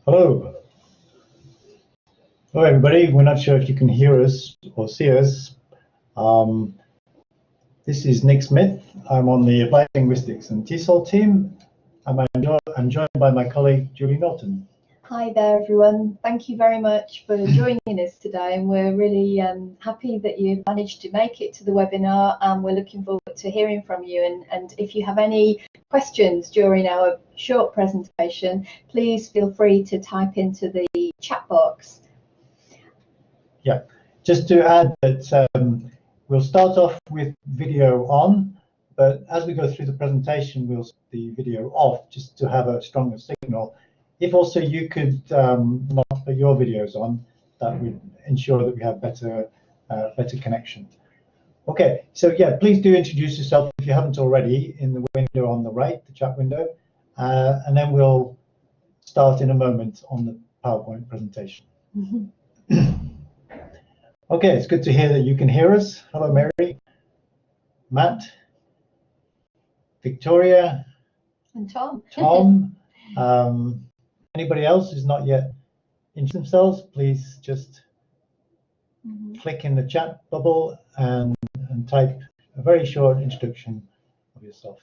Hello. Hello, everybody. We're not sure if you can hear us or see us. This is Nick Smith. I'm on the Applied Linguistics and TESOL team. I'm joined by my colleague, Julie Norton. Hi there, everyone. Thank you very much for joining us today, and we're really happy that you managed to make it to the webinar, and we're looking forward to hearing from you. And if you have any questions during our short presentation, please feel free to type into the chat box. Yeah, just to add that we'll start off with video on, but as we go through the presentation, we'll set the video off just to have a stronger signal. If also you could not put your videos on, that would ensure that we have better connection. Okay, so yeah, please do introduce yourself if you haven't already in the window on the right, the chat window, and then we'll start in a moment on the PowerPoint presentation. Okay, it's good to hear that you can hear us. Hello, Mary, Matt, Victoria, and Tom. Anybody else who's not yet introduced themselves, please just click in the chat bubble and type a very short introduction of yourself.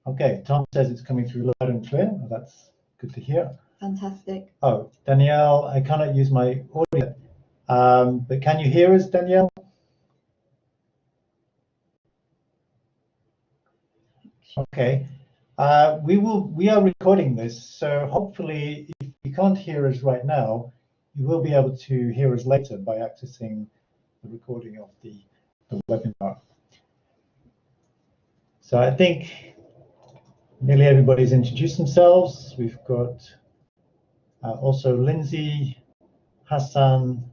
Okay, Tom says it's coming through loud and clear. Well, that's good to hear. Fantastic. Oh, Danielle, I cannot use my audio, but can you hear us, Danielle? Okay, we are recording this, so hopefully if you can't hear us right now, you will be able to hear us later by accessing the recording of the webinar. So I think nearly everybody's introduced themselves. We've got also Lindsay, Hassan,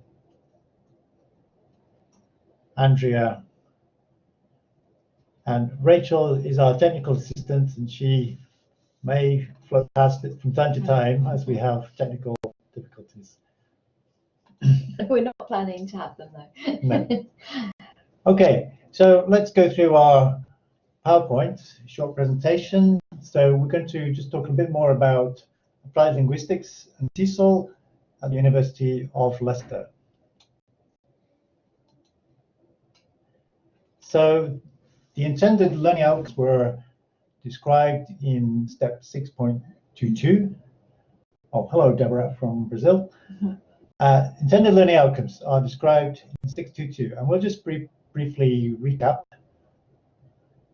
Andrea, and Rachel is our technical assistant, and she may float past it from time to time as we have technical difficulties. We're not planning to have them, though. No. Okay, so let's go through our PowerPoint short presentation. So we're going to just talk a bit more about applied linguistics and TESOL at the University of Leicester. So the intended learning outcomes were described in step 6.22. Oh, hello, Deborah from Brazil. Intended learning outcomes are described in 6.22, and we'll just briefly recap.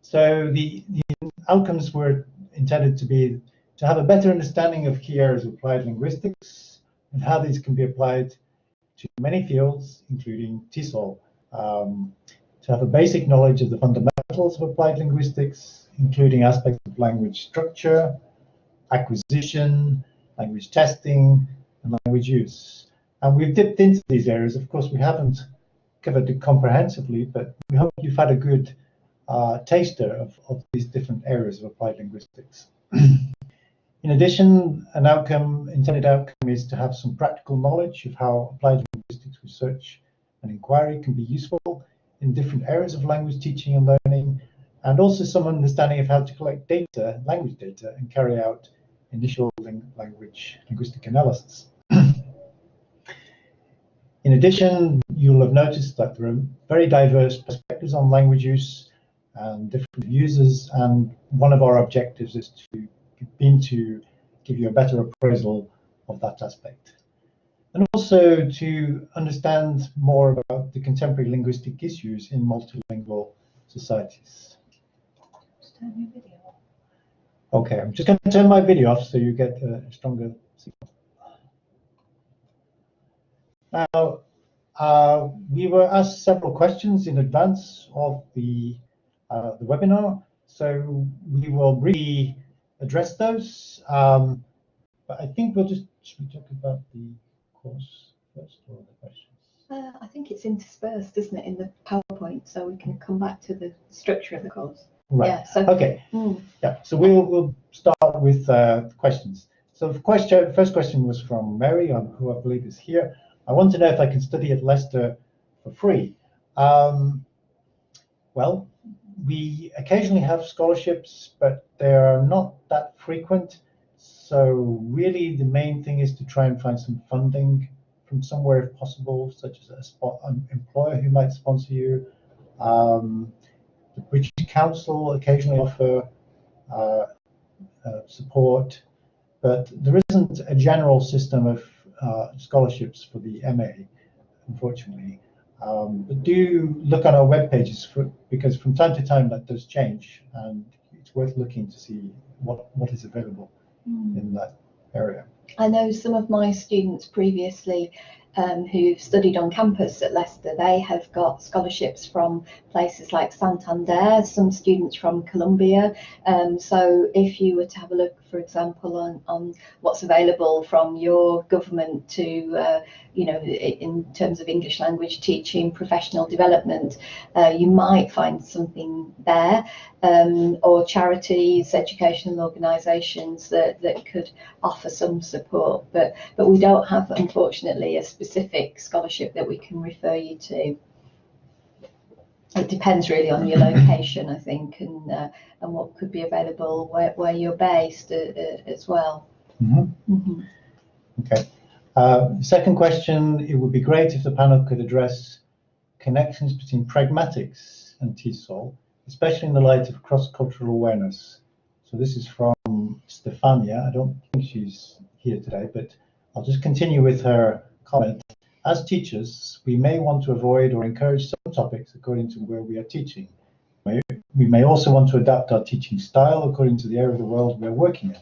So the outcomes were intended to have a better understanding of key areas of applied linguistics and how these can be applied to many fields, including TESOL. To have a basic knowledge of the fundamentals of applied linguistics, including aspects of language structure, acquisition, language testing, and language use. And we've dipped into these areas. Of course, we haven't covered it comprehensively, but we hope you've had a good taster of these different areas of applied linguistics. In addition, an intended outcome is to have some practical knowledge of how applied linguistics research and inquiry can be useful in different areas of language teaching and learning, and also some understanding of how to collect data, language data, and carry out initial linguistic analysis. In addition, you'll have noticed that there are very diverse perspectives on language use and different users, and one of our objectives is to give you a better appraisal of that aspect. And also to understand more about the contemporary linguistic issues in multilingual societies. Just turn your video off. Okay, I'm just going to turn my video off so you get a stronger signal. Now, we were asked several questions in advance of the webinar, so we will briefly address those. But I think should we talk about the course first or the questions? I think it's interspersed, isn't it, in the PowerPoint, so we can come back to the structure of the course. Right. Yeah, so, okay. Yeah. So we'll start with questions. So the first question was from Mary, who I believe is here. I want to know if I can study at Leicester for free. Well, we occasionally have scholarships, but they are not that frequent. So really the main thing is to try and find some funding from somewhere if possible, such as an employer who might sponsor you. The British Council occasionally offer support, but there isn't a general system of scholarships for the MA, unfortunately. But do look on our web pages because from time to time that does change, and it's worth looking to see what is available in that area. I know some of my students previously who've studied on campus at Leicester, they have got scholarships from places like Santander, some students from Columbia. So if you were to have a look, for example, on what's available from your government to, in terms of English language teaching, professional development, you might find something there, or charities, educational organisations that could offer some support. But we don't have, unfortunately, a specific scholarship that we can refer you to. It depends really on your location, I think, and what could be available where you're based as well. Okay. Second question, it would be great if the panel could address connections between pragmatics and TESOL, especially in the light of cross-cultural awareness. So this is from Stefania. I don't think she's here today, but I'll just continue with her comment. As teachers, we may want to avoid or encourage some topics according to where we are teaching. We may also want to adapt our teaching style according to the area of the world we're working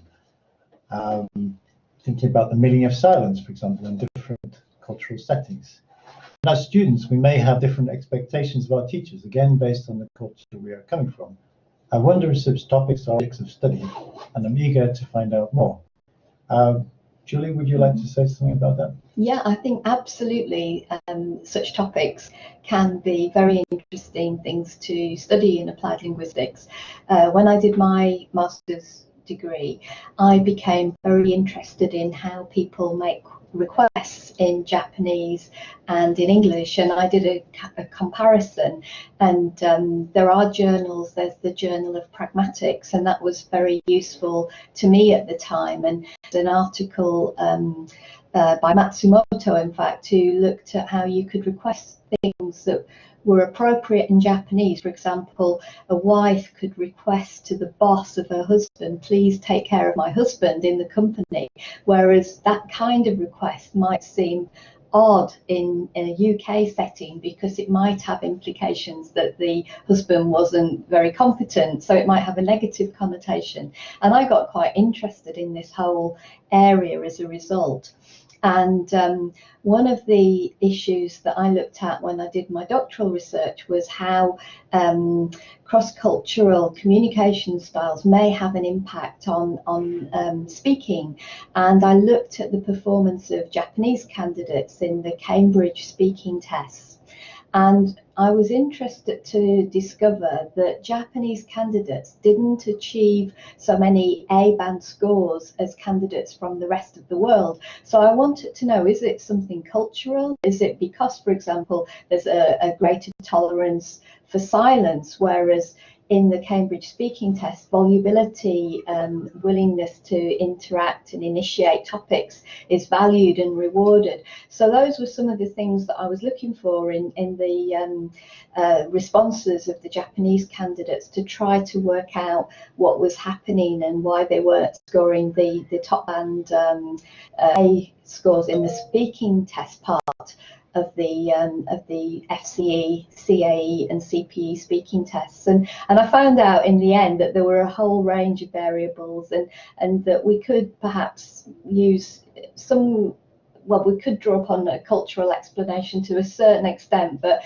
in. Thinking about the meaning of silence, for example, in different cultural settings. And as students, we may have different expectations of our teachers, again, based on the culture we are coming from. I wonder if such topics are objects of study, and I'm eager to find out more. Julie, would you like to say something about that? Yeah, I think absolutely such topics can be very interesting things to study in applied linguistics. When I did my master's degree, I became very interested in how people make requests in Japanese and in English, and I did a comparison, and there are journals. There's the Journal of Pragmatics, and that was very useful to me at the time, and an article by Matsumoto, in fact, who looked at how you could request things that were appropriate in Japanese. For example, a wife could request to the boss of her husband, please take care of my husband in the company, whereas that kind of request might seem odd in a UK setting because it might have implications that the husband wasn't very competent, so it might have a negative connotation. And I got quite interested in this whole area as a result. And one of the issues that I looked at when I did my doctoral research was how cross-cultural communication styles may have an impact on speaking. And I looked at the performance of Japanese candidates in the Cambridge speaking tests. And I was interested to discover that Japanese candidates didn't achieve so many A-band scores as candidates from the rest of the world. So I wanted to know, is it something cultural? Is it because, for example, there's a greater tolerance for silence, whereas in the Cambridge speaking test, volubility, willingness to interact and initiate topics is valued and rewarded. So those were some of the things that I was looking for in the responses of the Japanese candidates to try to work out what was happening and why they weren't scoring the top band A scores in the speaking test part of the FCE, CAE and CPE speaking tests, and I found out in the end that there were a whole range of variables, and that we could perhaps use some, well, we could draw upon a cultural explanation to a certain extent, but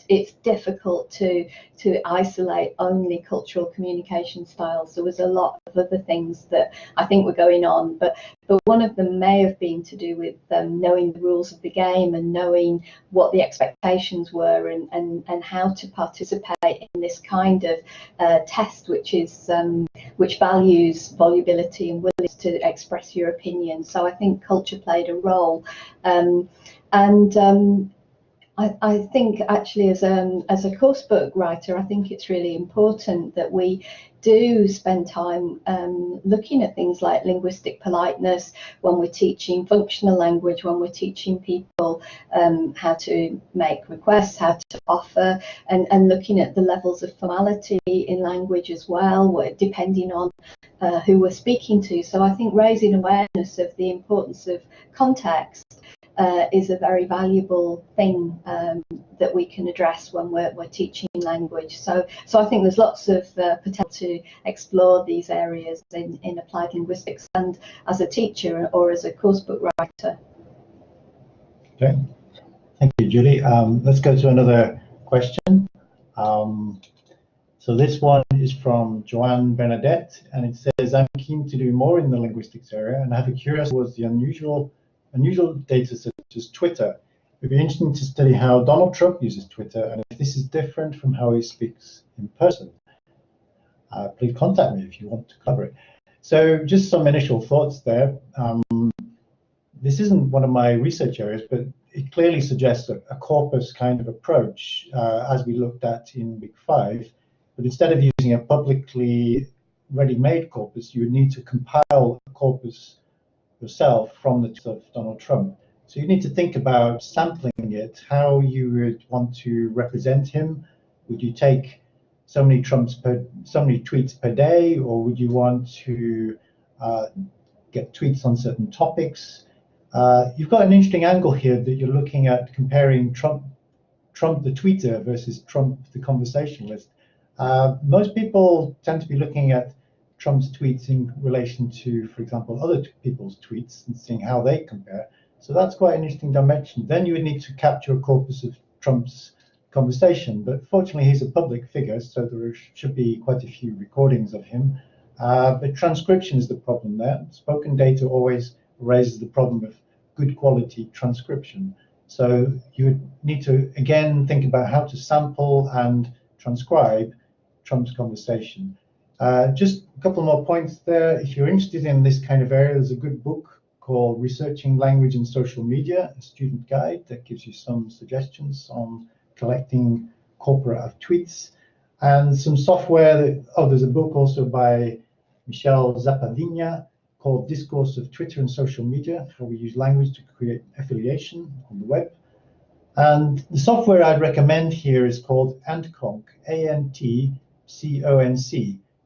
it's difficult to isolate only cultural communication styles. There was a lot of other things that I think were going on, but one of them may have been to do with knowing the rules of the game and knowing what the expectations were and how to participate in this kind of test, which values volubility and willingness to express your opinion. So I think culture played a role, and I think actually as a course book writer, I think it's really important that we do spend time looking at things like linguistic politeness when we're teaching functional language, when we're teaching people how to make requests, how to offer, and looking at the levels of formality in language as well, depending on who we're speaking to. So I think raising awareness of the importance of context is a very valuable thing that we can address when we're teaching language. So I think there's lots of potential to explore these areas in applied linguistics and as a teacher or as a course book writer. Okay, thank you, Julie. Let's go to another question. So this one is from Joanne Bernadette, and it says, I'm keen to do more in the linguistics area and I have a curiosity towards the unusual data such as Twitter. It would be interesting to study how Donald Trump uses Twitter and if this is different from how he speaks in person. Please contact me if you want to collaborate. So just some initial thoughts there. This isn't one of my research areas, but it clearly suggests a corpus kind of approach as we looked at in Week 5. But instead of using a publicly ready-made corpus, you would need to compile a corpus yourself from the tweets of Donald Trump. So you need to think about sampling it, how you would want to represent him. Would you take so many tweets per day, or would you want to get tweets on certain topics? You've got an interesting angle here that you're looking at comparing Trump the tweeter versus Trump the conversationalist. Most people tend to be looking at Trump's tweets in relation to, for example, other people's tweets and seeing how they compare. So that's quite an interesting dimension. Then you would need to capture a corpus of Trump's conversation. But fortunately, he's a public figure, so there should be quite a few recordings of him. But transcription is the problem there. Spoken data always raises the problem of good quality transcription. So you would need to, again, think about how to sample and transcribe Trump's conversation. Just a couple more points there. If you're interested in this kind of area, there's a good book called Researching Language and Social Media, a student guide that gives you some suggestions on collecting corpora of tweets. And some software, there's a book also by Michelle Zapadinha called Discourse of Twitter and Social Media, how we use language to create affiliation on the web. And the software I'd recommend here is called Antconc, Antconc.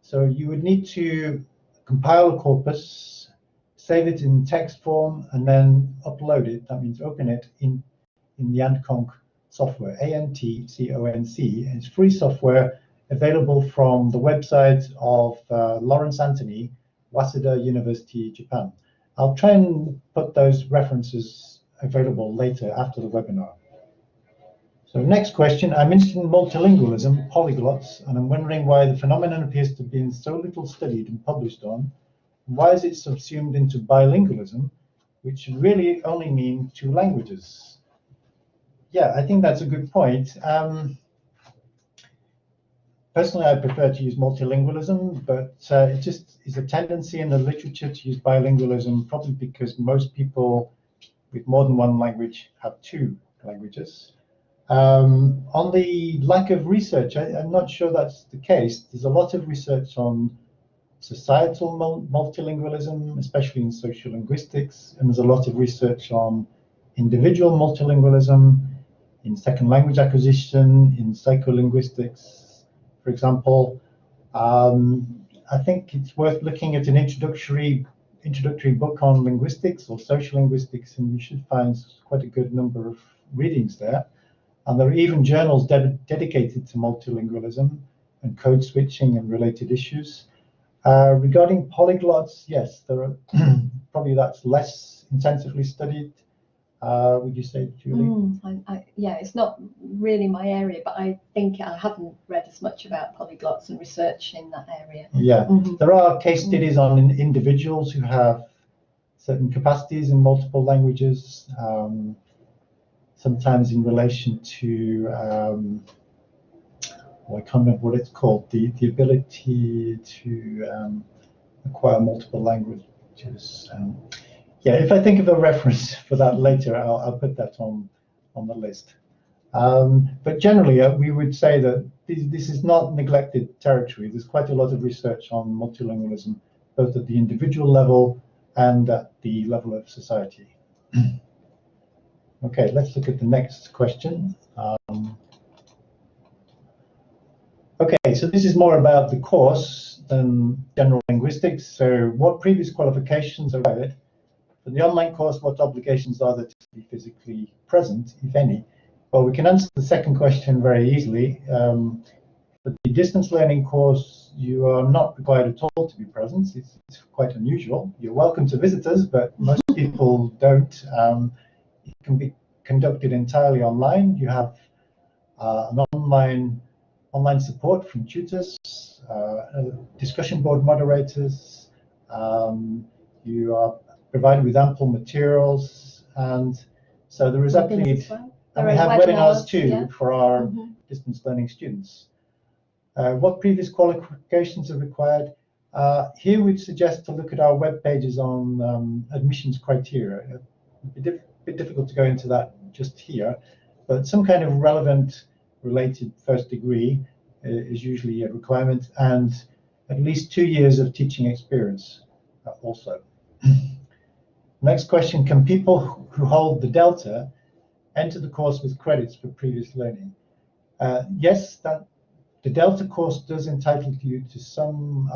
So you would need to compile a corpus, save it in text form, and then upload it. That means open it in the Antconc software, Antconc. And it's free software available from the website of Lawrence Anthony, Waseda University, Japan. I'll try and put those references available later after the webinar. So next question, I'm interested in multilingualism, polyglots, and I'm wondering why the phenomenon appears to have been so little studied and published on. Why is it subsumed into bilingualism, which really only means 2 languages? Yeah, I think that's a good point. Personally, I prefer to use multilingualism, but it just is a tendency in the literature to use bilingualism, probably because most people with more than one language have 2 languages. On the lack of research, I'm not sure that's the case. There's a lot of research on societal multilingualism, especially in social linguistics, and there's a lot of research on individual multilingualism, in second language acquisition, in psycholinguistics, for example. I think it's worth looking at an introductory book on linguistics or social linguistics, and you should find quite a good number of readings there. And there are even journals dedicated to multilingualism and code switching and related issues. Regarding polyglots, yes, there are probably that's less intensively studied. Would you say, Julie? Yeah, it's not really my area, but I think I haven't read as much about polyglots and research in that area. Yeah, there are case studies on individuals who have certain capacities in multiple languages, sometimes in relation to, I can't remember what it's called, the ability to acquire multiple languages. Yeah, if I think of a reference for that later, I'll put that on the list. But generally, we would say that this is not neglected territory. There's quite a lot of research on multilingualism, both at the individual level and at the level of society. Okay, let's look at the next question. Okay, so this is more about the course than general linguistics. So what previous qualifications are required? For the online course, what obligations are there to be physically present, if any? Well, we can answer the second question very easily. For the distance learning course, you are not required at all to be present. It's quite unusual. You're welcome to visit us, but most people don't. It can be conducted entirely online. You have an online support from tutors, discussion board moderators. You are provided with ample materials, and so there is actually, and we have webinars too, yeah, for our distance learning students. What previous qualifications are required? Here we'd suggest to look at our web pages on admissions criteria. A bit difficult to go into that just here, but some kind of relevant related first degree is usually a requirement, and at least 2 years of teaching experience also. Next question, can people who hold the Delta enter the course with credits for previous learning? Yes, the Delta course does entitle you to some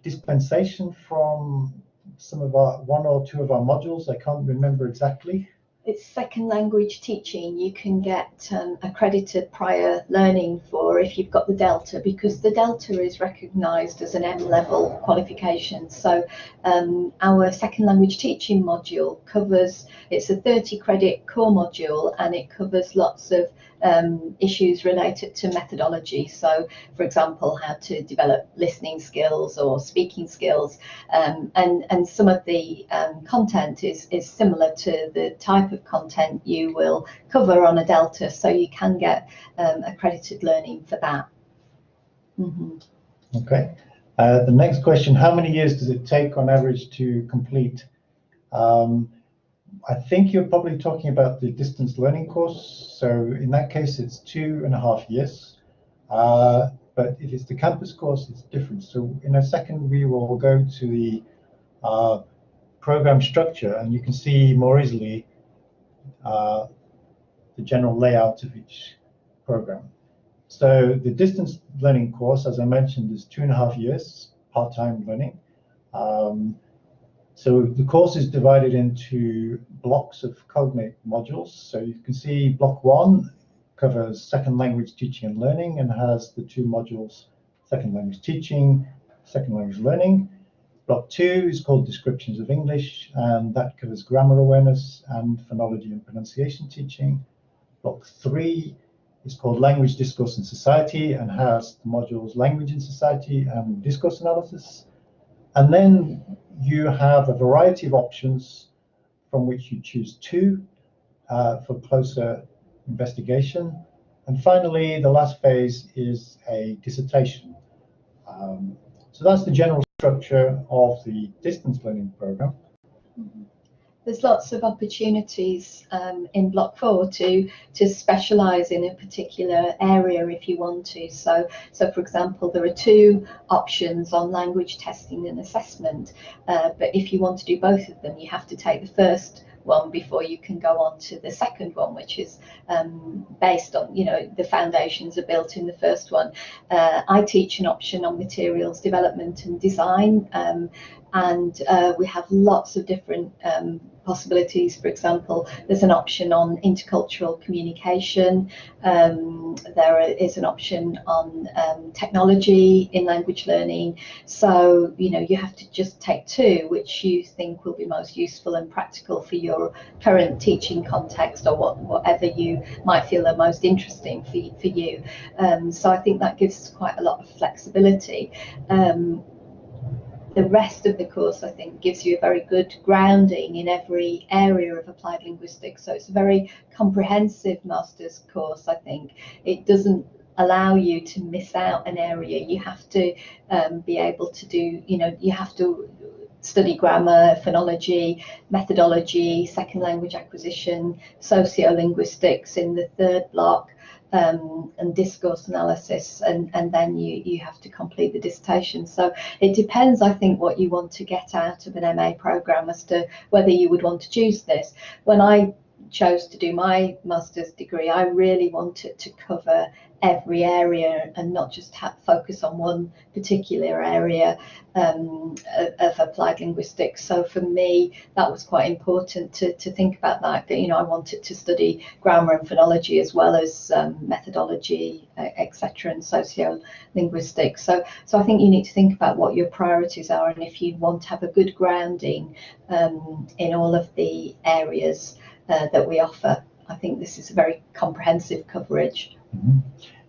dispensation from some of one or two of our modules. I can't remember exactly. It's second language teaching. You can get accredited prior learning for if you've got the Delta, because the Delta is recognised as an M-level qualification. So our second language teaching module covers, it's a 30 credit core module, and it covers lots of issues related to methodology. So, for example, how to develop listening skills or speaking skills, and some of the content is similar to the type of content you will cover on a Delta, so you can get accredited learning for that. Okay. The next question, how many years does it take on average to complete? I think you're probably talking about the distance learning course. So in that case, it's 2.5 years. But if it's the campus course, it's different. So in a second, we will go to the program structure, and you can see more easily the general layout of each program. So the distance learning course, as I mentioned, is 2.5 years, part-time learning. So the course is divided into blocks of cognate modules. So you can see block 1 covers second language teaching and learning, and has the 2 modules, second language teaching, second language learning. Block 2 is called descriptions of English, and that covers grammar awareness and phonology and pronunciation teaching. Block 3 is called language, discourse and society, and has the modules language and society and discourse analysis. And then you have a variety of options from which you choose 2 for closer investigation. And finally, the last phase is a dissertation. So that's the general structure of the distance learning program. There's lots of opportunities in block 4 to specialise in a particular area if you want to. So for example, there are 2 options on language testing and assessment, but if you want to do both of them, you have to take the first one before you can go on to the second one, which is based on, the foundations are built in the first one. I teach an option on materials development and design, and we have lots of different possibilities. For example, there's an option on intercultural communication. There is an option on technology in language learning. So, you have to just take 2 which you think will be most useful and practical for your current teaching context, or whatever you might feel are most interesting for you. So I think that gives quite a lot of flexibility. The rest of the course, I think, gives you a very good grounding in every area of applied linguistics. So it's a very comprehensive master's course, I think. It doesn't allow you to miss out an area. You have to be able to do, you have to study grammar, phonology, methodology, second language acquisition, sociolinguistics in the third block, and discourse analysis, and then you have to complete the dissertation. So it depends, I think, what you want to get out of an MA programme as to whether you would want to choose this. When I chose to do my master's degree, I really wanted to cover every area and not just focus on one particular area of applied linguistics. So for me, that was quite important to think about that. You know, I wanted to study grammar and phonology as well as methodology, etc., and sociolinguistics. So I think you need to think about what your priorities are, and if you want to have a good grounding in all of the areas that we offer. I think this is a very comprehensive coverage. Mm-hmm.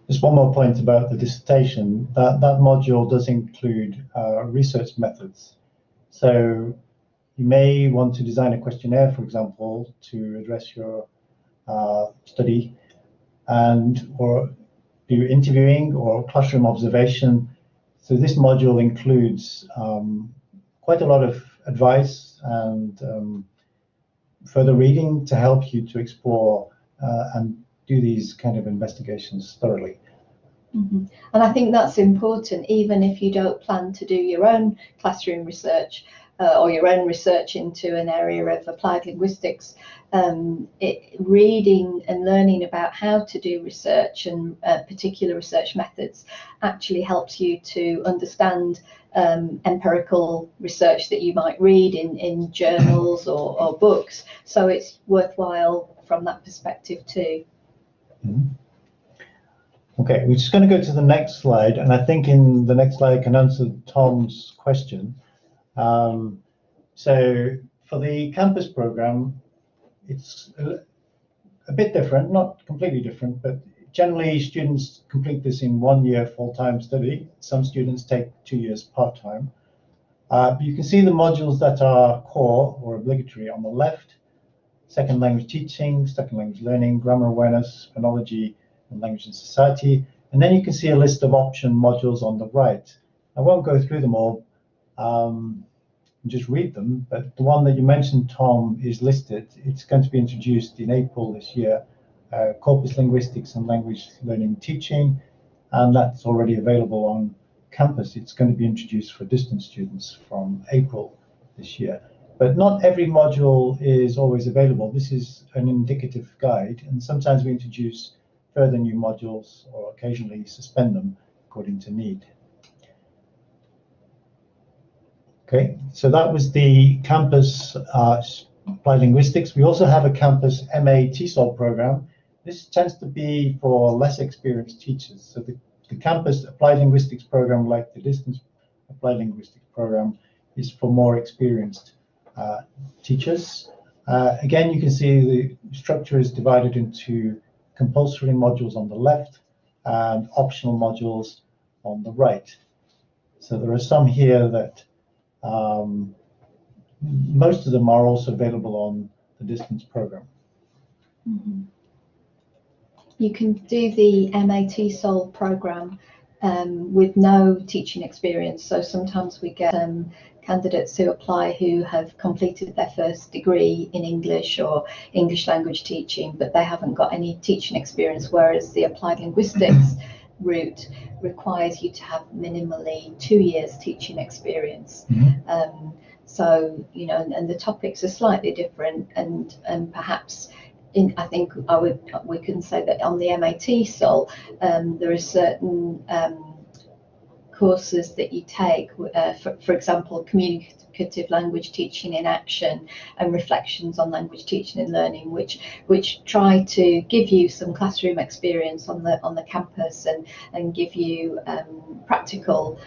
Just one more point about the dissertation. That module does include research methods. So you may want to design a questionnaire, for example, to address your study, or do interviewing or classroom observation. So this module includes quite a lot of advice and further reading to help you to explore and do these kind of investigations thoroughly. Mm-hmm. And I think that's important, even if you don't plan to do your own classroom research or your own research into an area of applied linguistics. Reading and learning about how to do research and particular research methods actually helps you to understand empirical research that you might read in journals or books. So it's worthwhile from that perspective too. Mm-hmm. Okay, we're just going to go to the next slide, and I think in the next slide I can answer Tom's question. So for the campus program, it's a bit different, not completely different, but generally students complete this in 1 year full-time study. Some students take 2 years part-time. But you can see the modules that are core or obligatory on the left: second language teaching, second language learning, grammar awareness, phonology, and language and society. And then you can see a list of option modules on the right. I won't go through them all, just read them, but the one that you mentioned, Tom, is listed. It's going to be introduced in April this year, Corpus Linguistics and Language Learning Teaching, and that's already available on campus. It's going to be introduced for distance students from April this year. But not every module is always available. This is an indicative guide, and sometimes we introduce further new modules or occasionally suspend them according to need. Okay, so that was the campus applied linguistics. We also have a campus MA TESOL program. This tends to be for less experienced teachers. So the campus applied linguistics program, like the distance applied linguistics program, is for more experienced teachers. Again, you can see the structure is divided into compulsory modules on the left and optional modules on the right. So there are some here that most of them are also available on the distance program. Mm-hmm. You can do the MA TESOL program with no teaching experience. So sometimes we get candidates who apply who have completed their first degree in English or English language teaching, but they haven't got any teaching experience, whereas the applied linguistics route requires you to have minimally 2 years teaching experience. Mm-hmm. So, you know, and the topics are slightly different, and perhaps I think we can say that on the MA TESOL there are certain courses that you take, for example, communicative language teaching in action and reflections on language teaching and learning, which try to give you some classroom experience on the campus and give you practical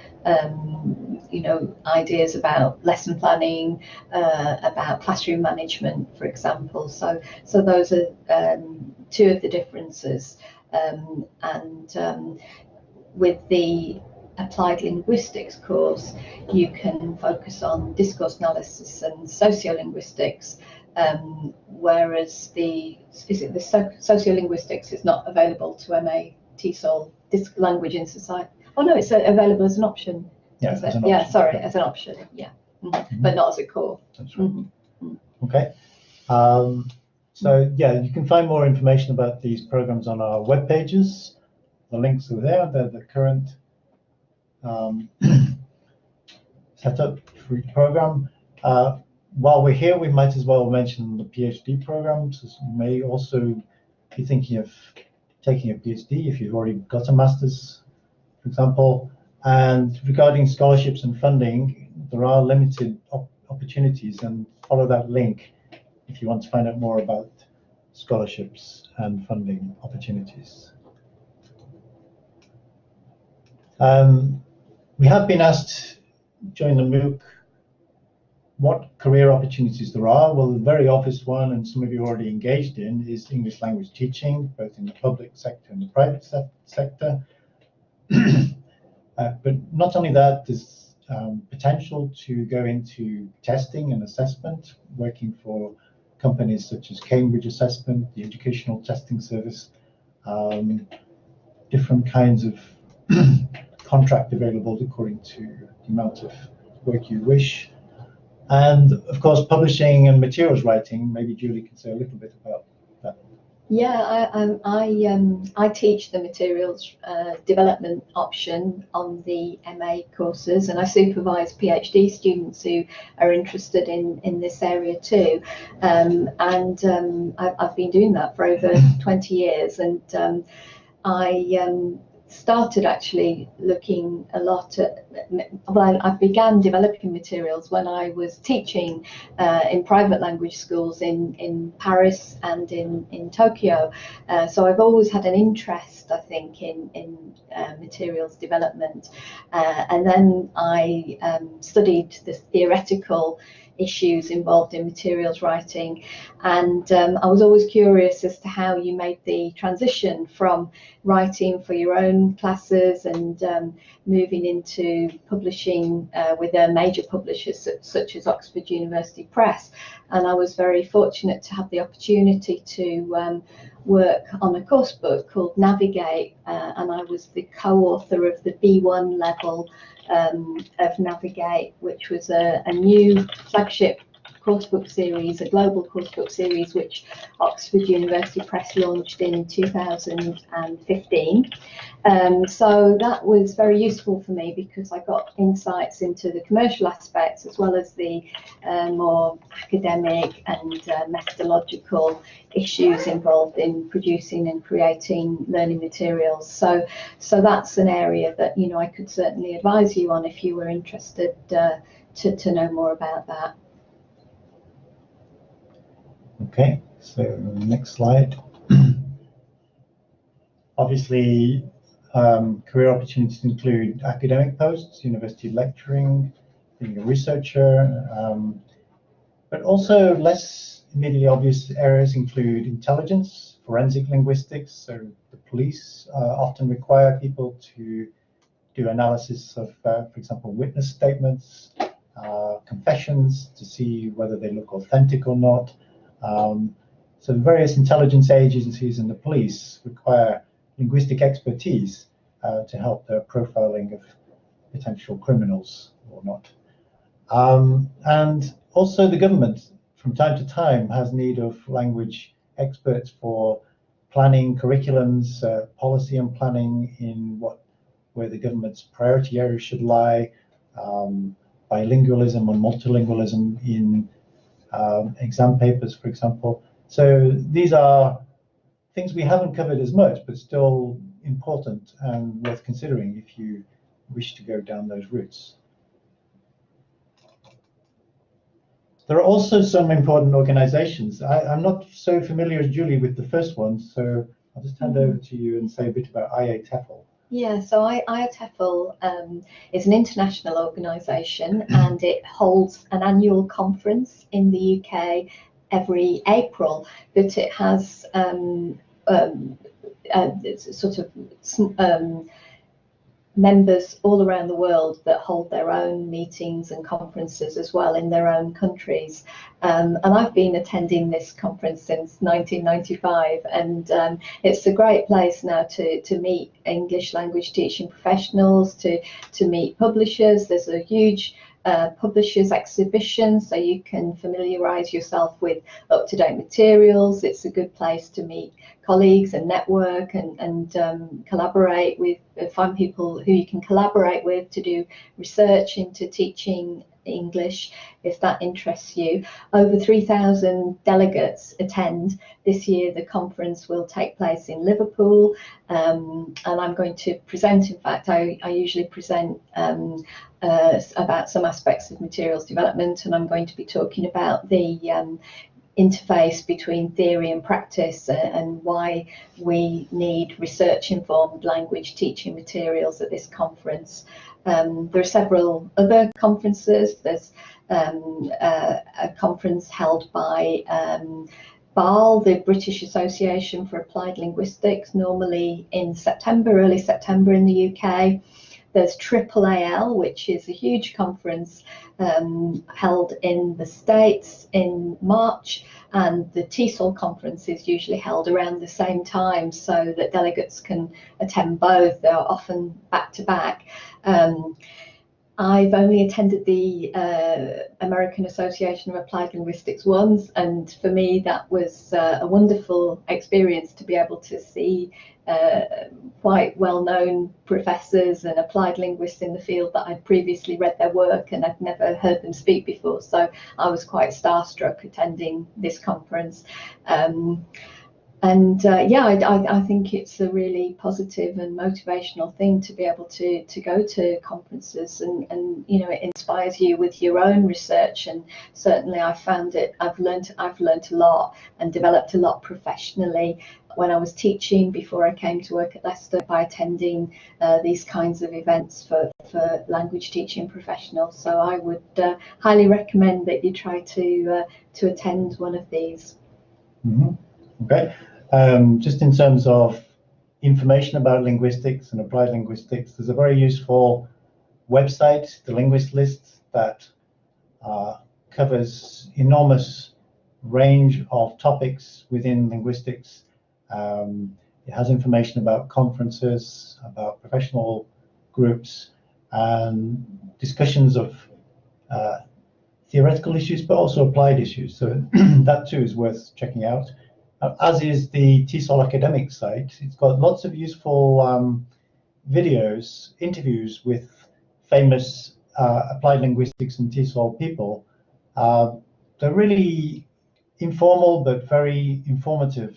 you know, ideas about lesson planning, about classroom management, for example. So those are two of the differences, and with the applied linguistics course, you can focus on discourse analysis and sociolinguistics, whereas the sociolinguistics is not available to MA TESOL, language in society. Oh no, it's available as an option. Yeah, as an option. Yeah, sorry, as an option. Yeah. but not as a core. That's right. Okay. So yeah, you can find more information about these programs on our web pages. The links are there. They're the current setup for each program. While we're here, we might as well mention the PhD programs. You may also be thinking of taking a PhD if you've already got a master's, for example. And regarding scholarships and funding, there are limited opportunities, and follow that link if you want to find out more about scholarships and funding opportunities. We have been asked during the MOOC what career opportunities there are. Well, the very obvious one, and some of you already engaged in, is English language teaching, both in the public sector and the private sector. But not only that, there's potential to go into testing and assessment, working for companies such as Cambridge Assessment, the Educational Testing Service, different kinds of contract available according to the amount of work you wish. And of course, publishing and materials writing. Maybe Julie can say a little bit about that. Yeah, I teach the materials development option on the MA courses, and I supervise PhD students who are interested in this area too. I've been doing that for over 20 years, and I started actually looking a lot at, well, I began developing materials when I was teaching in private language schools in Paris and in Tokyo. So I've always had an interest, I think, in materials development. And then I studied the theoretical issues involved in materials writing, and I was always curious as to how you made the transition from writing for your own classes and moving into publishing with major publishers such as Oxford University Press. And I was very fortunate to have the opportunity to work on a course book called Navigate, and I was the co-author of the B1 level of Navigate, which was a new flagship coursebook series, a global coursebook series, which Oxford University Press launched in 2015. So that was very useful for me because I got insights into the commercial aspects as well as the more academic and methodological issues involved in producing and creating learning materials. So that's an area that, you know, I could certainly advise you on if you were interested to know more about that. Okay, so next slide. Obviously, career opportunities include academic posts, university lecturing, being a researcher, but also less immediately obvious areas include intelligence, forensic linguistics. So the police often require people to do analysis of, for example, witness statements, confessions, to see whether they look authentic or not. So various intelligence agencies and the police require linguistic expertise to help their profiling of potential criminals or not. And also the government, from time to time, has need of language experts for planning curriculums, policy and planning in where the government's priority areas should lie, bilingualism and multilingualism in exam papers, for example. So these are things we haven't covered as much, but still important and worth considering if you wish to go down those routes. There are also some important organizations. I'm not so familiar as Julie with the first one, so I'll just hand over to you and say a bit about IA-TEFL. Yeah, so IA-TEFL is an international organisation, and it holds an annual conference in the UK every April, but it has sort of members all around the world that hold their own meetings and conferences as well in their own countries. And I've been attending this conference since 1995, and it's a great place now to meet English language teaching professionals, to meet publishers. There's a huge publishers exhibition, so you can familiarise yourself with up-to-date materials. It's a good place to meet colleagues and network and collaborate with, find people who you can collaborate with to do research into teaching English, if that interests you. Over 3,000 delegates attend. This year the conference will take place in Liverpool, and I'm going to present, in fact I usually present about some aspects of materials development, and I'm going to be talking about the interface between theory and practice, and why we need research-informed language teaching materials at this conference. There are several other conferences. There's a conference held by BAL, the British Association for Applied Linguistics, normally in September, early September in the UK. There's AAAL, which is a huge conference held in the States in March, and the TESOL conference is usually held around the same time so that delegates can attend both. They're often back to back. I've only attended the American Association of Applied Linguistics once, and for me that was a wonderful experience to be able to see quite well-known professors and applied linguists in the field that I'd previously read their work and I'd never heard them speak before. So I was quite starstruck attending this conference. Yeah, I think it's a really positive and motivational thing to be able to go to conferences, and you know, it inspires you with your own research. And certainly I found it, I've learned a lot and developed a lot professionally when I was teaching before I came to work at Leicester, by attending these kinds of events for language teaching professionals. So I would highly recommend that you try to attend one of these. Mm-hmm. Okay. Just in terms of information about linguistics and applied linguistics, there's a very useful website, the Linguist List, that covers enormous range of topics within linguistics. It has information about conferences, about professional groups, and discussions of theoretical issues, but also applied issues. So that too is worth checking out. As is the TESOL academic site. It's got lots of useful videos, interviews with famous applied linguistics and TESOL people. They're really informal but very informative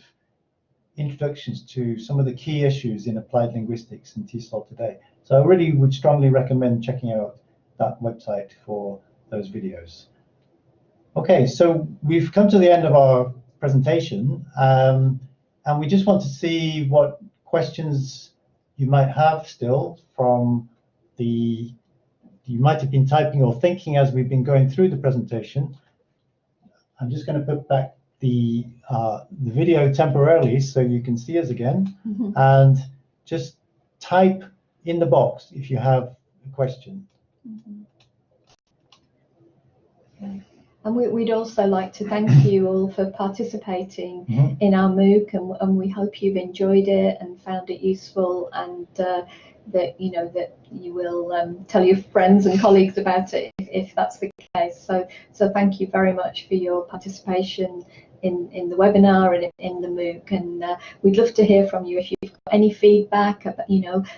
introductions to some of the key issues in applied linguistics and TESOL today. So I really would strongly recommend checking out that website for those videos. Okay, so we've come to the end of our presentation, and we just want to see what questions you might have still from you might have been typing or thinking as we've been going through the presentation. I'm just going to put back the video temporarily so you can see us again, and just type in the box if you have a question. Okay. And we'd also like to thank you all for participating in our MOOC, and we hope you've enjoyed it and found it useful, and that you will tell your friends and colleagues about it if that's the case. So thank you very much for your participation in the webinar and in the MOOC, and we'd love to hear from you. If you've got any feedback,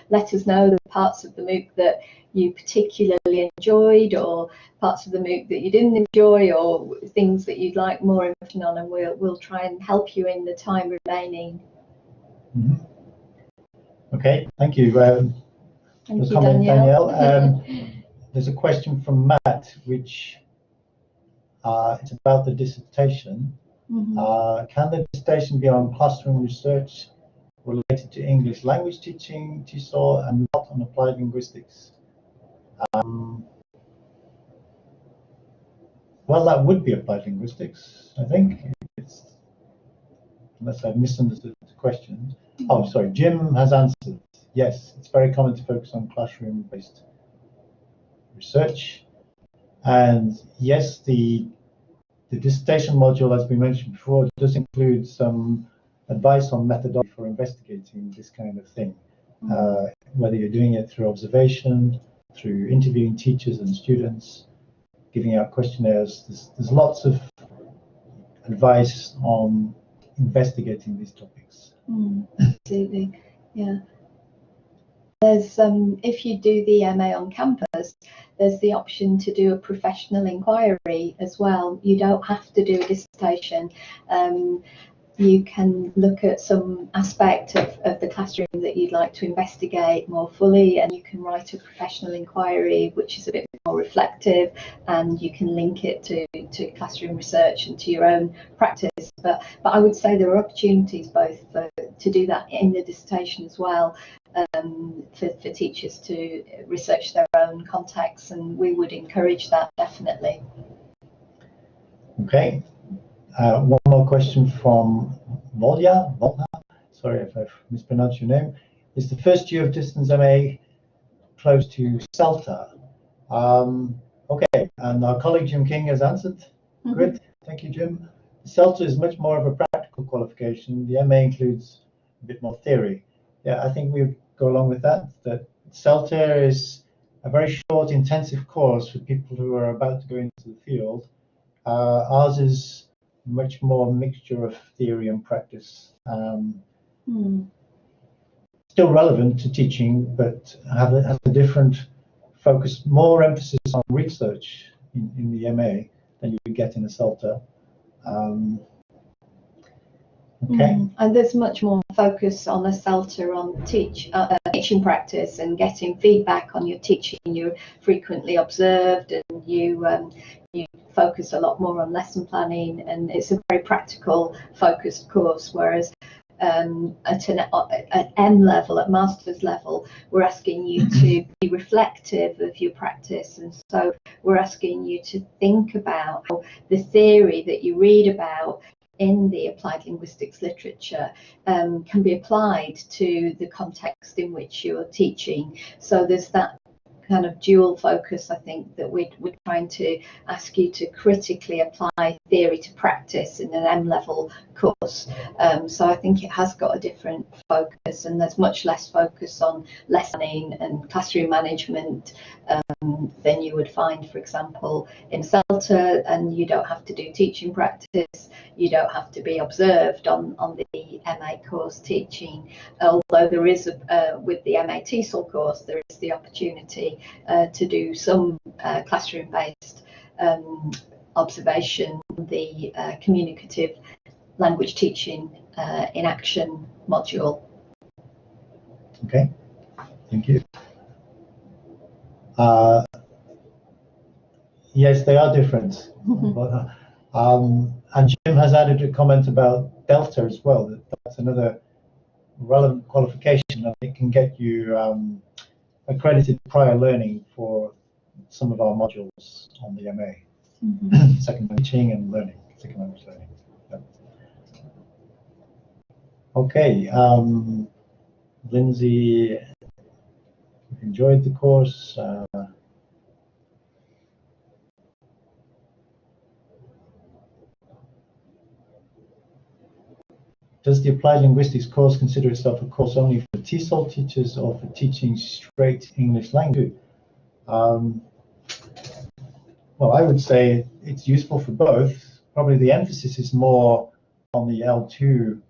let us know the parts of the MOOC that you particularly enjoyed, or parts of the MOOC that you didn't enjoy, or things that you'd like more information on, and we'll try and help you in the time remaining. Okay, thank you. Thank you, Danielle. There's a question from Matt, which it's about the dissertation. Can the dissertation be on classroom research related to English language teaching, TESOL, and not on applied linguistics? Well, that would be applied linguistics, I think, unless I've misunderstood the question. Oh, sorry, Jim has answered. Yes, it's very common to focus on classroom-based research. And yes, the dissertation module, as we mentioned before, does include some advice on methodology for investigating this kind of thing, whether you're doing it through observation, through interviewing teachers and students, giving out questionnaires. There's lots of advice on investigating these topics. Absolutely, yeah. There's if you do the MA on campus, there's the option to do a professional inquiry as well. You don't have to do a dissertation. You can look at some aspect of the classroom that you'd like to investigate more fully, and you can write a professional inquiry which is a bit more reflective, and you can link it to classroom research and to your own practice. But I would say there are opportunities both to do that in the dissertation as well, for teachers to research their own contexts, and we would encourage that definitely. Okay. One more question from Volja. Sorry if I've mispronounced your name. Is the first year of distance MA close to CELTA? Okay, and our colleague Jim King has answered. Great, thank you, Jim. CELTA is much more of a practical qualification. The MA includes a bit more theory. Yeah, I think we go along with that. That CELTA is a very short, intensive course for people who are about to go into the field. Ours is much more mixture of theory and practice. Still relevant to teaching, but has a different focus, more emphasis on research in the MA than you would get in a CELTA. Okay. And there's much more focus on a CELTA on teaching practice and getting feedback on your teaching. You're frequently observed, and you focus a lot more on lesson planning, and it's a very practical focused course, whereas at M level, at master's level, we're asking you to be reflective of your practice, and so we're asking you to think about how the theory that you read about in the applied linguistics literature can be applied to the context in which you're teaching. So there's that kind of dual focus, I think, that we're trying to ask you to critically apply theory to practice in an M-level course. So I think it has got a different focus, and there's much less focus on lessoning and classroom management than you would find, for example, in CELTA, and you don't have to do teaching practice, you don't have to be observed on the MA course teaching, although there is, with the MA TESOL course, there is the opportunity to do some classroom-based observation, the communicative language teaching in action module. Okay, thank you. Yes, they are different. But, and Jim has added a comment about Delta as well. That's another relevant qualification, and it can get you accredited prior learning for some of our modules on the MA. Second language teaching and learning, second language learning. Yep. Okay, Lindsay enjoyed the course. Does the applied linguistics course consider itself a course only for TESOL teachers or for teaching straight English language? Well, I would say it's useful for both. Probably the emphasis is more on the L2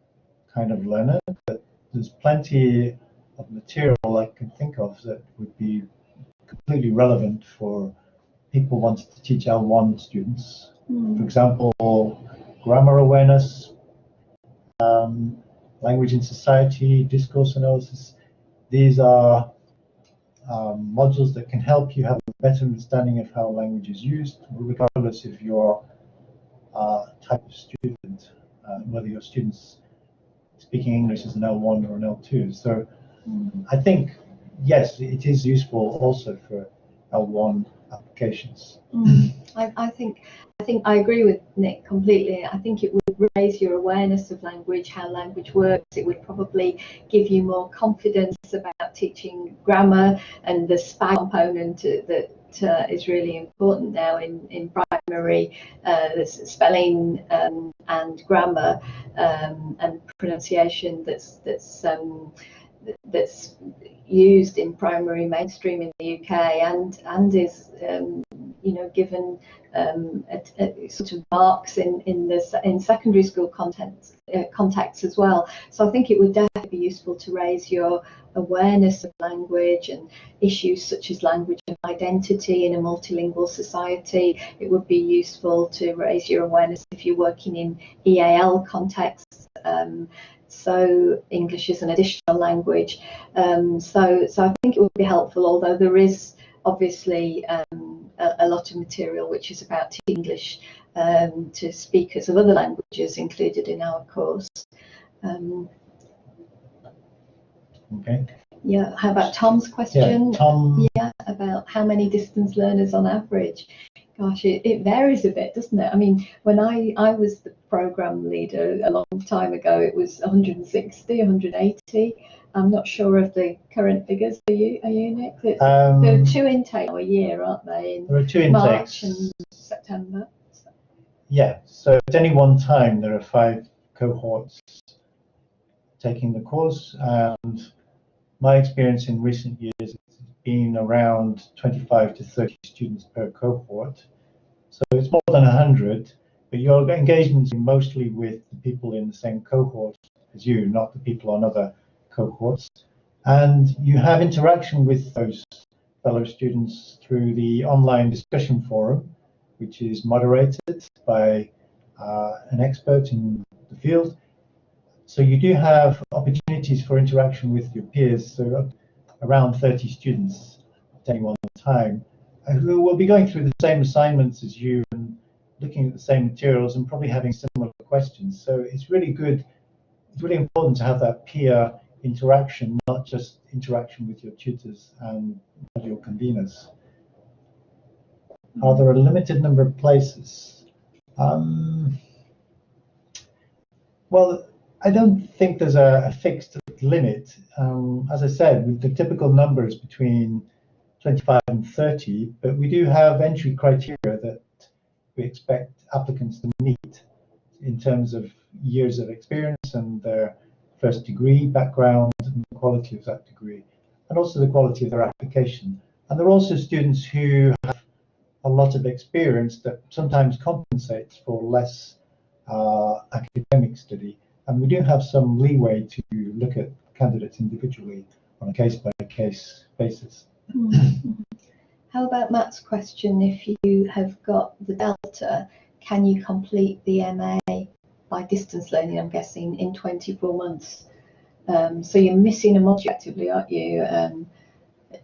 kind of learner, but there's plenty of material I can think of that would be completely relevant for people wanting to teach L1 students. For example, grammar awareness, language in society, discourse analysis. These are modules that can help you have a better understanding of how language is used, regardless of your type of student, whether your student's speaking English as an L1 or an L2. So I think, yes, it is useful also for L1 applications. I think I agree with Nick completely. I think it would raise your awareness of language, how language works. It would probably give you more confidence about teaching grammar, and the SPAG component that is really important now in primary. There's spelling and grammar and pronunciation that's used in primary mainstream in the UK and is given a sort of marks in secondary school contexts as well. So I think it would definitely be useful to raise your awareness of language and issues such as language and identity in a multilingual society. It would be useful to raise your awareness if you're working in EAL contexts. So English is an additional language. So I think it would be helpful, although there is obviously a lot of material which is about English to speakers of other languages included in our course. Okay. Yeah, how about Tom's question? Yeah, Tom. Yeah, about how many distance learners on average. Gosh, it varies a bit, doesn't it? I mean, when I was the program leader a long time ago, it was 160, 180. I'm not sure of the current figures. Are you, Nick? There are 2 intakes a year, aren't they? There are 2 March intakes. and September. Yeah, so at any one time there are 5 cohorts taking the course, and my experience in recent years has been around 25 to 30 students per cohort. So it's more than 100, but your engagements are mostly with the people in the same cohort as you, not the people on other cohorts. And you have interaction with those fellow students through the online discussion forum, which is moderated by an expert in the field. So you do have opportunities for interaction with your peers, so around 30 students at any one time, who will be going through the same assignments as you and looking at the same materials and probably having similar questions. So it's really good, it's really important to have that peer interaction, not just interaction with your tutors and module conveners. Are there a limited number of places? Well, I don't think there's a fixed limit. As I said, the typical number is between 25 and 30, but we do have entry criteria that we expect applicants to meet in terms of years of experience and their first degree background and the quality of that degree, and also the quality of their application. And there are also students who have a lot of experience that sometimes compensates for less academic study. And we do have some leeway to look at candidates individually on a case-by-case basis. How about Matt's question? If you have got the Delta, can you complete the MA by distance learning, I'm guessing, in 24 months? So you're missing a module actively, aren't you,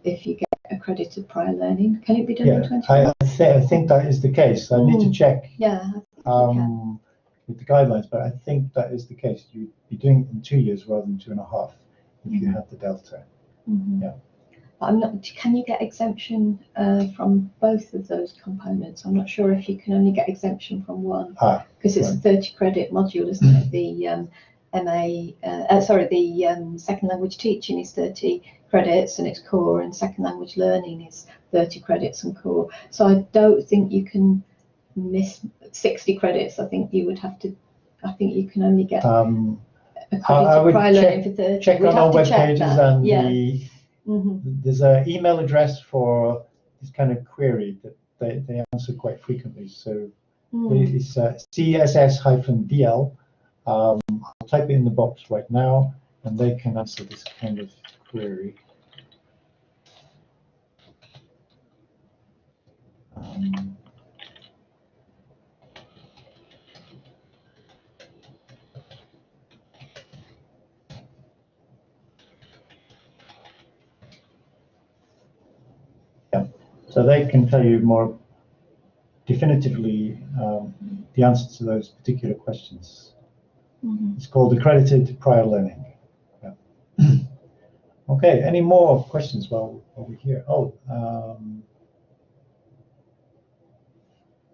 if you get accredited prior learning? Can it be done in 24 months? I think that is the case. I need to check. Yeah, I think you can. With the guidelines, but I think that is the case. You'd be doing it in 2 years rather than 2.5 if you have the Delta. Yeah. I'm not. Can you get exemption from both of those components? I'm not sure if you can only get exemption from one, because it's a 30 credit module, isn't it? The the second language teaching is 30 credits and it's core, and second language learning is 30 credits and core. So I don't think you can miss 60 credits. I think you would have to. I think you can only get accredited prior learning for 30. Check on our web pages, and there's an email address for this kind of query that they answer quite frequently. So it's CSS-DL. I'll type it in the box right now, and they can answer this kind of query. So they can tell you more definitively the answers to those particular questions. It's called accredited prior learning. Yeah. Okay, any more questions while we're here?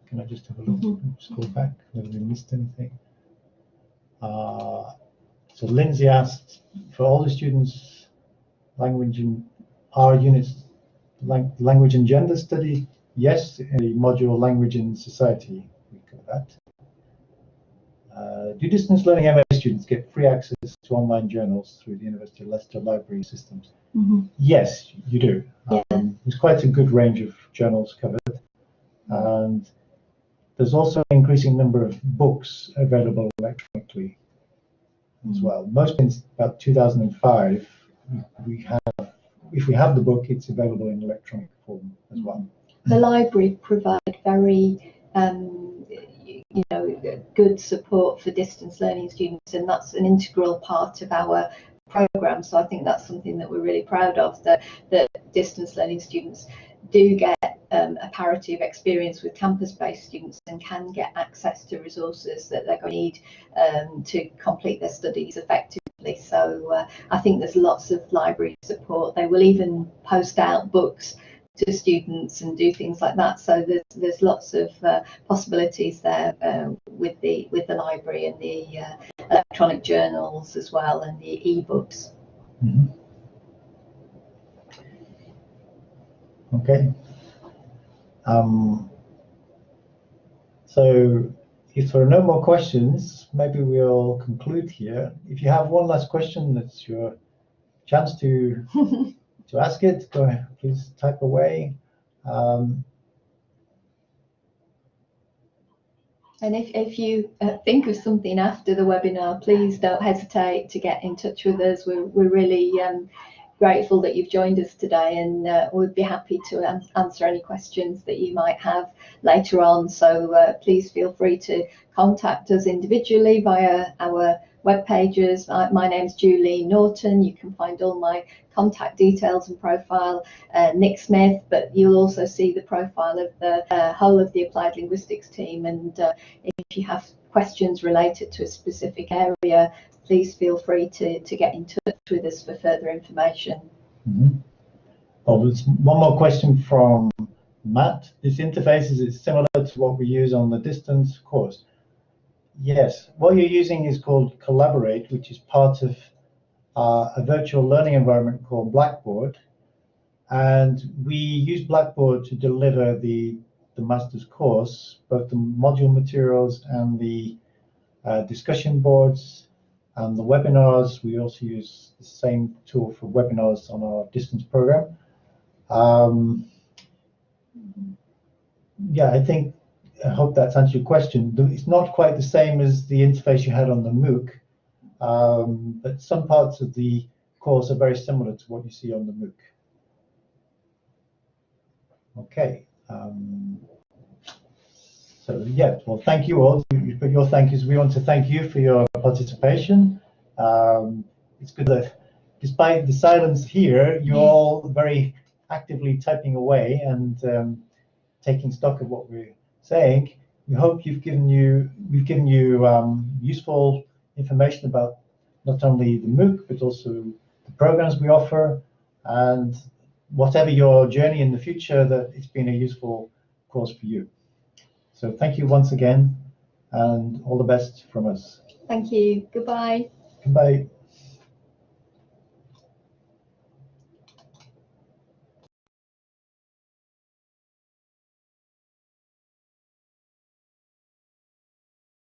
Can I just have a look? Scroll back, whether we missed anything. So Lindsay asked, for all the students, language and our units, language and gender study, yes, in the module language and society, we cover that. Do distance learning MA students get free access to online journals through the University of Leicester library systems? Yes, you do. There's quite a good range of journals covered. And there's also an increasing number of books available electronically as well. Most since about 2005, we have, if we have the book, it's available in electronic form as well. The library provide very good support for distance learning students, and that's an integral part of our program. So I think that's something that we're really proud of, that distance learning students do get a parity of experience with campus-based students and can get access to resources that they're going to need to complete their studies effectively. So I think there's lots of library support. They will even post out books to students and do things like that. So there's lots of possibilities there with the library and the electronic journals as well, and the e-books. Mm-hmm. Okay. So if there are no more questions, maybe we'll conclude here. If you have one last question, that's your chance to to ask it. Go ahead, please type away. And if you think of something after the webinar, please don't hesitate to get in touch with us. We're really grateful that you've joined us today, and we'd be happy to answer any questions that you might have later on. So please feel free to contact us individually via our web pages. My name's Julie Norton. You can find all my contact details and profile, Nick Smith, but you'll also see the profile of the whole of the Applied Linguistics team. And if you have questions related to a specific area, please feel free to get in touch with us for further information. Mm-hmm. Oh, there's one more question from Matt. This interface, is it similar to what we use on the distance course? Yes, what you're using is called Collaborate, which is part of a virtual learning environment called Blackboard. And we use Blackboard to deliver the master's course, both the module materials and the discussion boards and the webinars. We also use the same tool for webinars on our distance program. Yeah, I hope that's answered your question. It's not quite the same as the interface you had on the MOOC, but some parts of the course are very similar to what you see on the MOOC. Okay. So yeah, well, thank you all. You put your thank yous. We want to thank you for your participation. It's good that despite the silence here, you're all very actively typing away and taking stock of what we're saying. We hope we've given you useful information about not only the MOOC but also the programs we offer, and whatever your journey in the future, that it's been a useful course for you. So thank you once again, and all the best from us. Thank you. Goodbye. Goodbye.